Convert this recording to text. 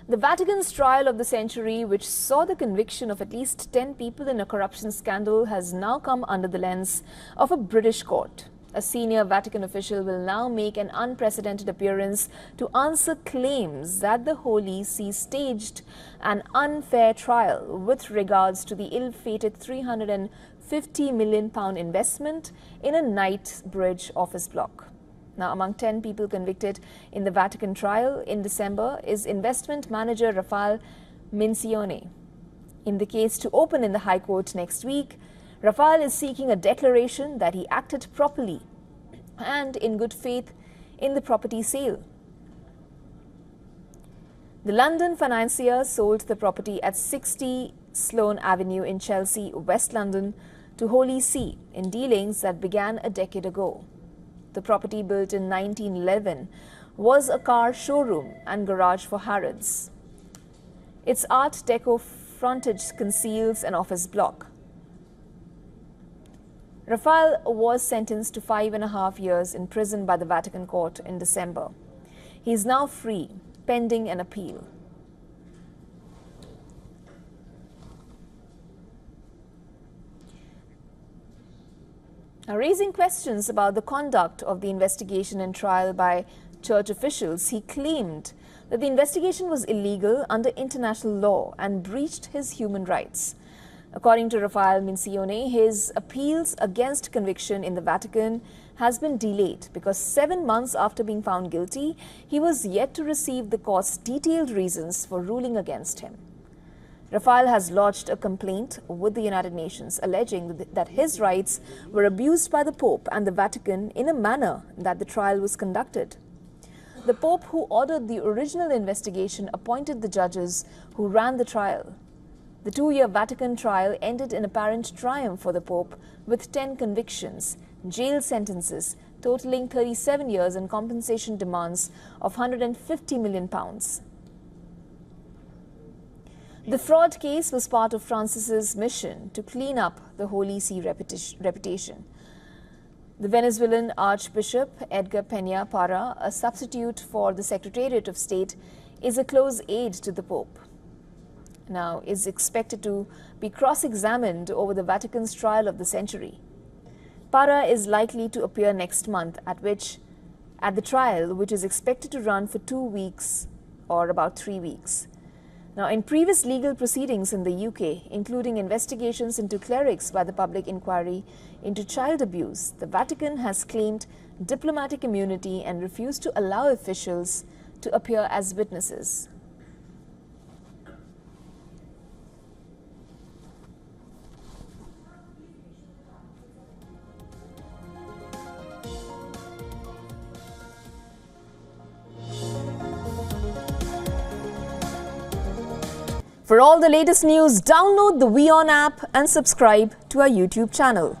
The Vatican's trial of the century, which saw the conviction of at least 10 people in a corruption scandal, has now come under the lens of a British court. A senior Vatican official will now make an unprecedented appearance to answer claims that the Holy See staged an unfair trial with regards to the ill-fated £350 million investment in a Knightsbridge office block. Now, among 10 people convicted in the Vatican trial in December is investment manager Raffaele Mincione. In the case to open in the High Court next week, Raffaele is seeking a declaration that he acted properly and in good faith in the property sale. The London financier sold the property at 60 Sloane Avenue in Chelsea, West London, to Holy See in dealings that began a decade ago. The property, built in 1911, was a car showroom and garage for Harrods. Its Art Deco frontage conceals an office block. Raffaele was sentenced to 5.5 years in prison by the Vatican court in December. He is now free, pending an appeal. Now, raising questions about the conduct of the investigation and trial by church officials, he claimed that the investigation was illegal under international law and breached his human rights. According to Raffaele Mincione, his appeals against conviction in the Vatican has been delayed because 7 months after being found guilty, he was yet to receive the court's detailed reasons for ruling against him. Raffaele has lodged a complaint with the United Nations alleging that his rights were abused by the Pope and the Vatican in a manner that the trial was conducted. The Pope, who ordered the original investigation, appointed the judges who ran the trial. The 2-year Vatican trial ended in apparent triumph for the Pope with 10 convictions, jail sentences totaling 37 years and compensation demands of £150 million. The fraud case was part of Francis's mission to clean up the Holy See reputation. The Venezuelan Archbishop Edgar Peña Parra, a substitute for the Secretariat of State, is a close aide to the Pope. Now is expected to be cross-examined over the Vatican's trial of the century. Parra is likely to appear next month at the trial, which is expected to run for 2 weeks or about 3 weeks. Now, in previous legal proceedings in the UK, including investigations into clerics by the Public Inquiry into Child Abuse, the Vatican has claimed diplomatic immunity and refused to allow officials to appear as witnesses. For all the latest news, download the WION app and subscribe to our YouTube channel.